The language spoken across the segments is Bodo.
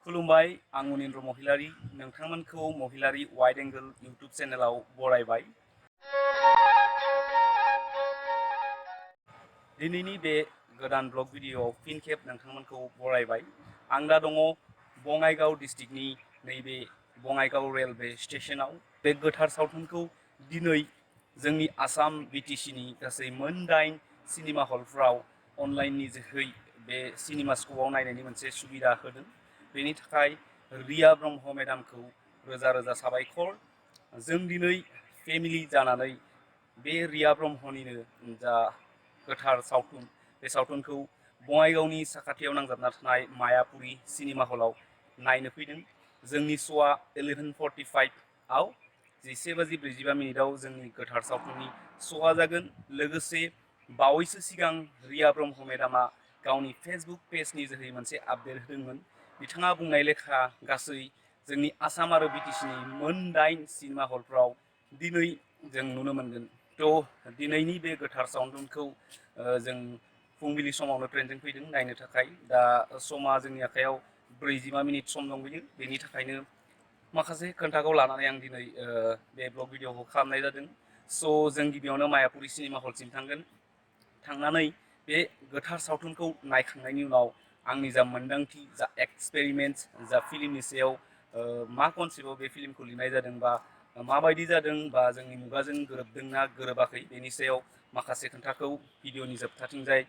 खुलुमबाय आं मुनिन्द्र महिलारि नोंथांमोनखौ महिलारि वाइड एंगल यूट्यूब चेनेलाव बरायबाय। दिनैनि बे गोदान ब्लग भिडियोआव फिन खेब नोंथांमोनखौ बरायबाय। आं दा दङ बङाइगाव डिस्ट्रिक्टनि नैबे बङाइगाव रेलवे स्टेशनाव। बे गोथार सावथुनखौ दिनै जोंनि आसाम बिटिसिनि गासै मोन 8 सिनेमा हलफ्राव अनलाइननि जोहै बे सिनेमा स्क'आव नायनायनि मोनसे सुबिदा होदों। बेनि थाखाय रिया ब्रह्म मेडामखौ रोजा रोजा साबायखर। जों दिनै फेमिलि जानानै बे रिया ब्रह्मनिनो जा गोथार सावथुन बे सावथुनखौ बङाइगावनि साखाथियाव नांजाबना थानाय मायापुरी सिनेमा हलाव नायनो फैदों। जोंनि श'आ 11:45 आव 11:45 जोंनि गोथार सावथुननि श'आ जागोन। लोगोसे बावैसो सिगां रिया ब्रह्म मेडामा गावनि फेसबुक पेजनि जोहै मोनसे आपडेट होदोंमोन। बिथाङा बुंनाय लेखा गासै जोंनि आसाम आरो बिटिसिनि मोन 8 सिनेमा हलफ्राव दिनै जों नुनो मोनगोन। थ' दिनैनि बे गोथार सावथुनखौ जों फुंबिलि समावनो ट्रेनजों फैदों नायनो थाखाय। दा समा जोंनि आखायाव 45 मिनिट सम दंबायो। बेनि थाखायनो माखासे खोन्थाखौ लानानै आं दिनै बे ब्लग भिडियोखौ खालामनाय जादों। स' जों गिबियावनो मायापुरी सिनेमा हलसिम थांगोन। थांनानै बे गोथार सावथुनखौ नायखांनायनि उनाव आंनि जा मोन्दांथि जा एक्सपेरिमेन्ट जा फिल्मनि सायाव मा कनसेप्टआव बे फिल्मखौ लिरनाय जादों बा माबायदि जादों बा जोंनि मुगाजों गोरोबदोंना गोरोबाखै बेनि सायाव माखासे खोन्थाखौ भिडियोनि जोबथाथिंजाय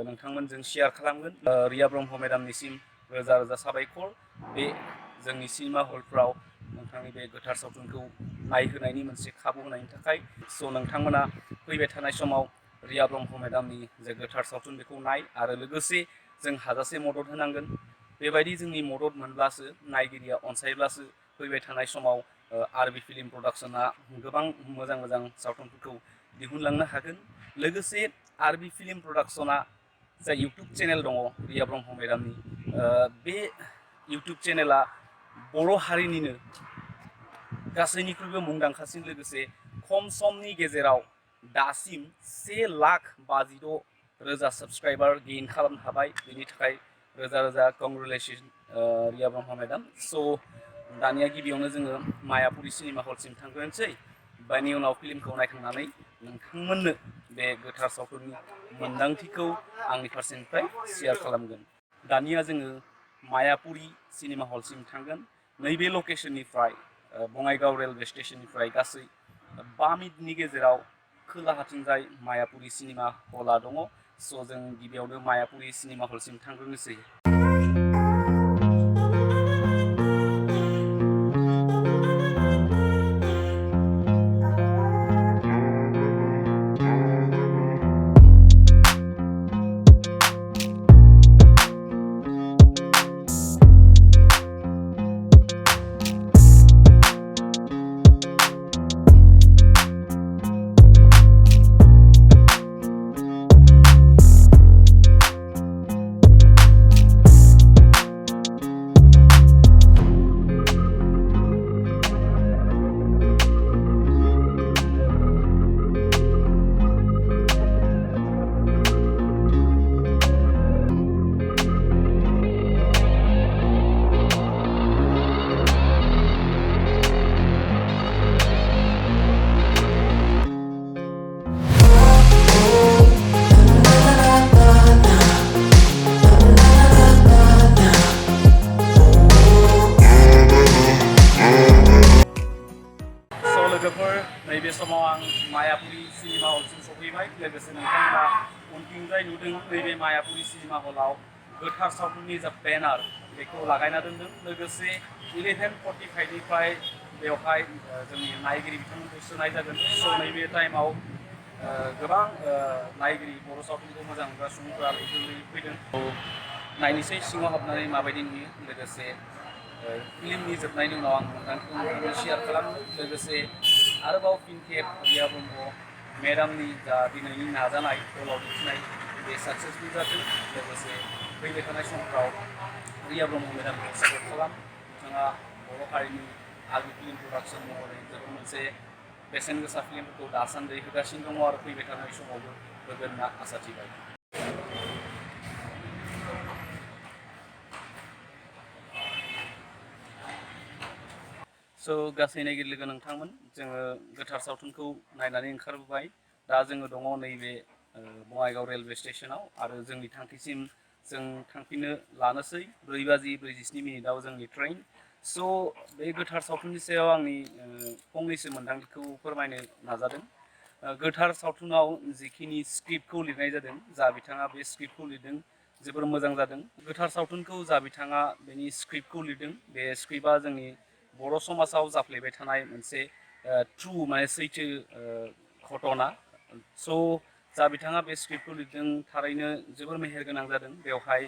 नोंथांमोनजों शेयार खालामगोन। रिया ब्रह्म मेडामनिसिम रोजा रोजा साबायखर बे जोंनि सिनेमा हलफ्राव नोंथांनि बे गोथार सावथुनखौ नायहोनायनि मोनसे खाबु होनायनि थाखाय। स' नोंथांमोना फैबाय थानाय समाव रिया ब्रह्म मेडामनि जे गोथार सावथुन बेखौ नाय आरो लोगोसे जों हाजासे मदद होनांगोन। बेबायदि जोंनि मदद मोनब्लासो नायगिरिया अनसायब्लासो फैबाय थानाय समाव आरबि फिल्म प्रडाक्शना गोबां मोजां मोजां सावथुनफोरखौ दिहुनलांनो हागोन। लोगोसे आरबि फिल्म प्रडाक्शना जा इउटुब चेनेल दङ रिया ब्रह्म मेडामनि बे इउटुब चेनेला बर' हारिनिनो गासैनिख्रुइबो मुंदांखासिन लोगोसे खम समनि गेजेराव दासिम 1,52,000 साबस्क्राइबार गेइन खालामनो हाबाय। बेनि थाखाय रोजा रोजा कंग्रेचुलेसन रिया ब्रह्म मेडाम। स' दानिया गिबियावनो जोङो मायापुरी सिनेमा हलसिम थांग्रोनोसै। बेनि उनाव फिल्मखौ नायखांनानै नोंथांमोननो बे गोथार सावथुननि मोन्दांथिखौ आंनि फारसेनिफ्राय शेयार खालामगोन। दानिया जोङो मायापुरी सिनेमा हलसिम थांगोन। नैबे लकेशननिफ्राय बङाइगाव रेलवे स्टेशननिफ्राय गासै 5 मिनिटनि गेजेराव खोलाहाथिंजाय मायापुरी सिनेमा हला दङ। स' जों गिबियावनो मायापुरी सिनेमा हलसिम थांग्रोनोसै। नैबे समाव आं मायापुरी सिनेमा हलसिम सफैबाय। लोगोसे नोंथांमोना उनथिंजाय नुदों नैबे मायापुरी सिनेमा हलाव गोथार सावथुननि जा बेनार बेखौ लागायना दोनदों। लोगोसे 11:45 निफ्राय बेवहाय जोंनि नायगिरि बिथांमोनखौ सोनाय जागोन। स' नैबे टाइमाव गोबां नायगिरि बर' सावथुनखौ मोजां मोनग्रा सुबुंफोरा फैदों। नायनोसै सिङाव हाबनानै माबायदि नुयो। लोगोसे फिल्मनि जोबनायनि उनाव आं नोंथांखौ शेयार खालामो। लोगोसे आरोबाव फिन खेब रिया ब्रह्म मेडामनि जा दिनैनि नाजानाय हलाव दिन्थिनाय बे साक्सेसफुल जाथों। लोगोसे फैबाय थानाय समफ्राव रिया ब्रह्म मेडामखौ सापर्ट खालाम। बिथाङा बर' हारिनि आरबि फिल्म प्रडाक्शन महरै जोबोद मोनसे बेसेन गोसा फिल्मफोरखौ दासान्दि होगासिनो दङ आरो फैबाय थानाय समावबो होगोन होनना आसा थिबाय। गासै नायगिरि लोगो नोंथांमोन जोङो गोथार सावथुनखौ नायनानै ओंखारबोबाय। दा जोङो दङ नैबे बङाइगाव रेलवे स्टेशनाव आरो जोंनि थांखिसिम जों थांफिननो लानोसै 4:47 जोंनि ट्रेन। बे गोथार सावथुननि सायाव आंनि फंनैसो मोन्दांथिखौ फोरमायनो नाजादों। गोथार सावथुनाव जिखिनि स्क्रिप्टखौ लिरनाय जादों, जा बिथाङा बे स्क्रिप्टखौ लिरदों जोबोर मोजां जादों। गोथार सावथुनखौ जा बिथाङा बेनि स्क्रिप्टखौ लिरदों, बे स्क्रिप्टआ जोंनि बर' समाजाव जाफ्लेबाय थानाय मोनसे ट्रु माने सैथो घटना। जा बिथाङा बे स्क्रिप्टखौ लिरदों थारैनो जोबोर मेहेरगोनां जादों। बेवहाय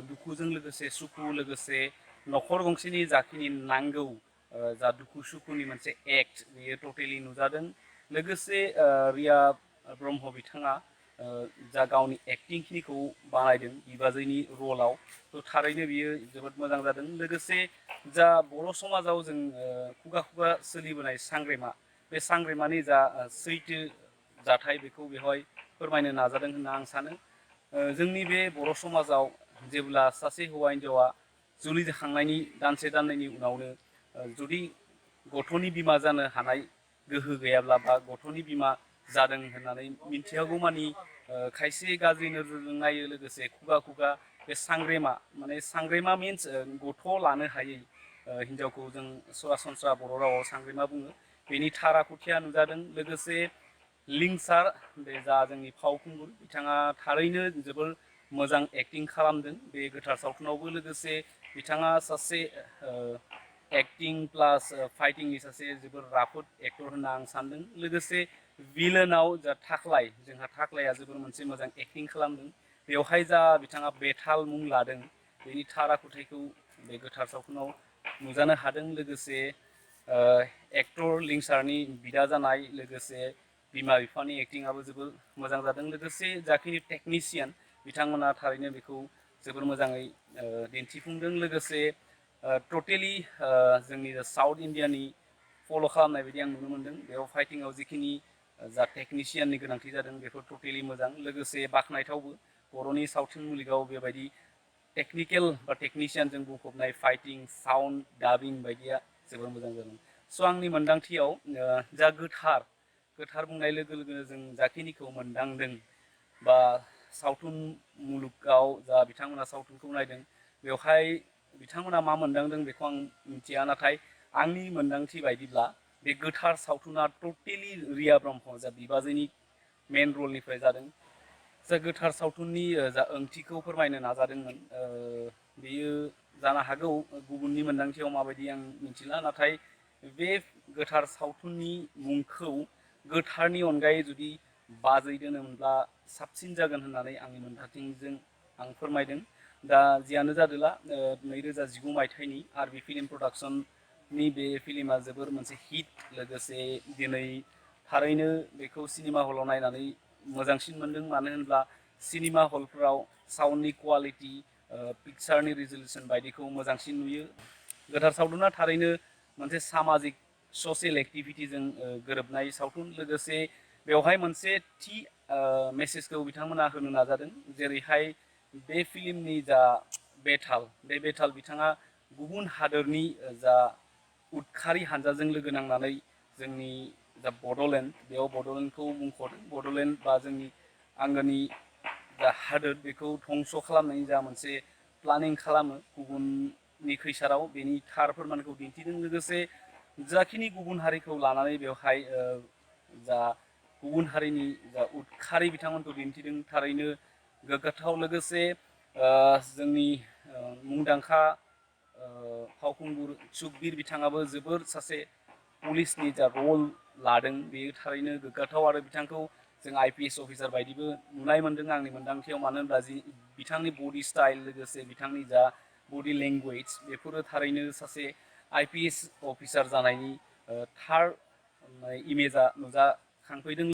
दुखुजों लोगोसे सुखु, लोगोसे न'खर गंसेनि जाखिनि नांगौ जा दुखु सुखुनि मोनसे एक्ट, बेयो टटेलि नुजादों। लोगोसे रिया ब्रह्म बिथाङा जा गावनि एक्टिं खिनिखौ बानायदों बिबाजैनि रलाव, थारैनो बियो जोबोद मोजां जादों। लोगोसे जा बर' समाजाव जों खुगा खुगा सोलिबोनाय सांग्रेमा, बे सांग्रेमानि जा सैथो जाथाय बेखौ बेवहाय फोरमायनो नाजादों होनना आं सानो। जोंनि बे बर' समाजाव जेब्ला सासे हौवा हिन्जावा जुलि जाखांनायनि दानसे दाननैनि उनावनो जुदि गथ'नि बिमा जानो हानाय गोहो गैयाब्ला बा गथ'नि बिमा जादों होननानै मिन्थियागौमानि खायसे गाज्रि नोजोरजों नायो। लोगोसे खुगा खुगा बे सांग्रेमा, माने सांग्रेमा मिन्स गथ' लानो हायै हिन्जावखौ जों सरासनस्रा बर' रावाव सांग्रेमा बुङो, बेनि थार-आखुथिया नुजादों। लोगोसे लिंसार, बे जा जोंनि फावखुंगुर, बिथाङा थारैनो जोबोर मोजां एक्टिं खालामदों बे गोथार सावथुनावबो। लोगोसे बिथाङा सासे एक्टिं प्लास फाइटिंनि सासे जोबोर राफोद एक्टर होनना आं सानदों। लोगोसे भिलेनाव जा थाख्लाय, जोंहा थाख्लाया जोबोर मोनसे मोजां एक्टिं खालामदों। बेवहाय जा बिथाङा बेथाल मुं लादों, बेनि थार आखुथायखौ बे गोथार सावथुनाव नुजानो हादों। लोगोसे एक्टर लिंसारनि बिदा जानाय, लोगोसे बिमा बिफानि एक्टिंआबो जोबोर मोजां जादों। लोगोसे जाखिनि टेकनिशियान, बिथांमोना थारैनो बेखौ जोबोर मोजाङै दिन्थिफुंदों। लोगोसे टटेलि जोंनि साउथ इन्डियानि फल' खालामनाय बायदि आं नुनो मोनदों। बेयाव फाइटिंआव जिखिनि जा टेकनिशियाननि गोनांथि जादों बेफोर टटेलि मोजां। लोगोसे बाख्नायथावबो, बर'नि सावथुन मुलुगाव बेबायदि टेकनिकेल बा टेकनिशियानजों बुंफबनाय फाइटिं, साउन्ड, डाबिं बायदिया जोबोर मोजां जादों। आंनि मोन्दांथियाव जा गोथार बुंनाय लोगो लोगोनो जों जाखिनिखौ मोनदांदों बा सावथुन मुलुगाव जा बिथांमोना सावथुनखौ नायदों, बेवहाय बिथांमोना मा मोनदांदों बेखौ आं मिथिया। नाथाय आंनि मोन्दांथि बायदिब्ला बे गोथार सावथुना टटेलि रिया ब्रह्म जा बिबाजैनि मेन रलनिफ्राय जादों। जा गोथार सावथुननि जा ओंथिखौ फोरमायनो नाजादोंमोन, बेयो जानो हागौ गुबुननि मोन्दांथियाव माबायदि आं मिथिला। नाथाय बे गोथार सावथुननि मुंखौ गोथारनि अनगायै जुदि बाजै दोनोमोनब्ला साबसिन जागोन होननानै आंनि मोन्दांथिजों आं फोरमायदों। दा जियानो जादोला 2019 मायथाइनि आरबि फिल्म प्रडाक्शननि बे फिल्मा जोबोर मोनसे हिट। लोगोसे दिनै थारैनो बेखौ सिनेमा हलाव नायनानै मोजांसिन मोनदों। मानो होनब्ला सिनेमा हलफोराव साउन्डनि क्वालिटि, पिक्सारनि रिजलिउसन बायदिखौ मोजांसिन नुयो। गोथार सावथुना थारैनो मोनसे सामाजिक ससियेल एक्टिभिटिजों गोरोबनाय सावथुन। लोगोसे बेवहाय मोनसे थि मेसेजखौ बिथांमोना होनो नाजादों। जेरैहाय बे फिल्मनि जा बेथाल, बे बेथाल बिथाङा गुबुन हादोरनि जा उदखारि हानजाजों लोगो नांनानै जोंनि जा बड'लेण्ड, बेयाव बड'लेण्डखौ मुंख'दों। बड'लेण्ड बा जोंनि आंगोनि जा हादोर, बेखौ धंस' खालामनायनि जा मोनसे प्लानिं खालामो गुबुननि खैसाराव, बेनि थार फोरमानखौ दिन्थिदों। लोगोसे जाखिनि गुबुन हारिखौ लानानै बेवहाय जा गुबुन हारिनि जा उदखारि बिथांमोनखौ दिन्थिदों, थारैनो गोग्गाथाव। लोगोसे जोंनि मुंदांखा फावखुंगुर सुकबिर बिथाङाबो जोबोर सासे पुलिसनि जा रल लादों, बेयो थारैनो गोग्गाथाव। आरो बिथांखौ जों IPS अफिसार बायदिबो नुनाय मोन्दों आंनि मोन्दांथियाव। मानो होनब्ला बिथांनि बडि स्टाइल, लोगोसे बिथांनि जा बडि लेंगुवेज, बेफोरो थारैनो सासे IPS अफिसार जानायनि थार इमेजआ नुजाखांफैदों।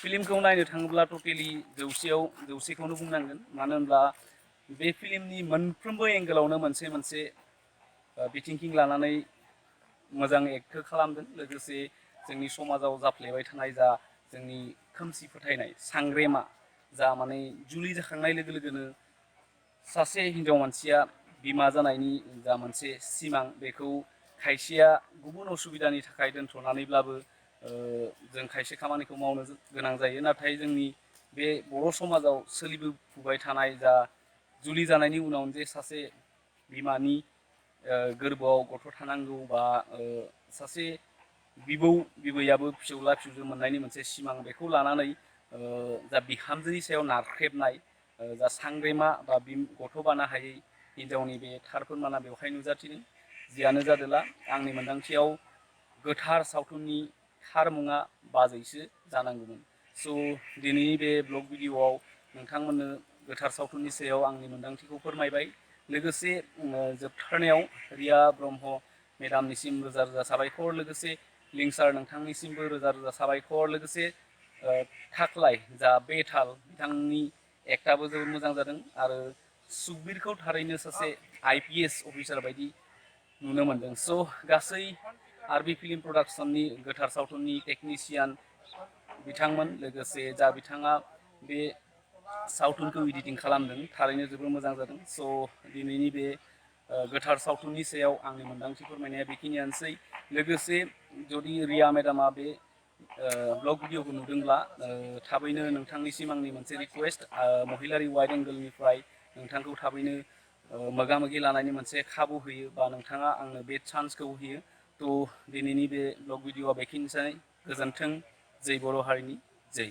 फिल्मखौ नायनो थाङोब्ला टटेलि 100आव 100खौनो बुंनांगोन। मानो होनब्ला बे फिल्मनि मोनफ्रोमबो एंगोलावनो मोनसे मोनसे बिथिंखि लानानै मोजां एक्ट खालामदों। लोगोसे जोंनि समाजाव जाफ्लेबाय थानाय जा जोंनि खोमसि फोथायनाय, सांग्रेमा, जा माने जुलि जाखांनाय लोगो लोगोनो सासे हिन्जाव मानसिया बिमा जानायनि जा मोनसे सिमां, बेखौ खायसेया गुबुन असुबिदानि थाखाय दोनथ'नानैब्लाबो जों खायसे खामानिखौ मावनो गोनां जायो। नाथाय जोंनि बे बर' समाजाव सोलिबोफुबाय थानाय जा जुलि जानायनि उनाव जे सासे बिमानि गोरबोआव गथ' थानांगौ बा सासे बिबौ बिबैयाबो फिसौला फिसौजो मोननायनि मोनसे सिमां, बेखौ लानानै जा बिहामजोनि सायाव नारख्रेबनाय जा सांग्रेमा बा गथ' बानो हायै हिन्जावनि बे थार फोरमाना बेवहाय नुजाथिदों। जियानो जादोला आंनि मोन्दांथियाव गोथार सावथुननि थार मुङा बाजैसो जानांगौमोन। स' दिनैनि बे ब्लग भिडिअ'आव नोंथांमोननो गोथार सावथुननि सायाव आंनि मोन्दांथिखौ फोरमायबाय। लोगोसे जोबथारनायाव रिया ब्रह्म मेडामनिसिम रोजा रोजा साबायखर, लोगोसे लिंसार नोंथांनिसिमबो रोजा रोजा साबायखर, लोगोसे थाख्लाय जा बेताल बिथांनि एक्टआबो जोबोद मोजां जादों आरो सुकबिरखौ थारैनो सासे IPS अफिसार बायदि नुनो मोनदों। स' गासै आरबि फिल्म प्रडाक्सननि गोथार सावथुननि टेकनिशियान बिथांमोन, लोगोसे जा बिथाङा बे सावथुनखौ एडिटिं खालामदों, थारैनो जोबोर मोजां जादों। स' दिनैनि बे गोथार सावथुननि सायाव आंनि मोन्दांथि फोरमायनाया बेखिनियानोसै। लोगोसे जुदि रिया मेडामा बे ब्लग भिडिअखौ नुदोंब्ला थाबैनो नोंथांनिसिम आंनि मोनसे रिकुवेस्ट, महिलारि वाइड एंगलनिफ्राय नोंथांखौ थाबैनो मोगा मोगि लानायनि मोनसे खाबु होयो बा नोंथाङा आंनो बे चान्सखौ होयो। थ' दिनैनि बे ब्लग भिडिअआ बेखिनिसै। गोजोन्थों। जै बर' हारिनि जै।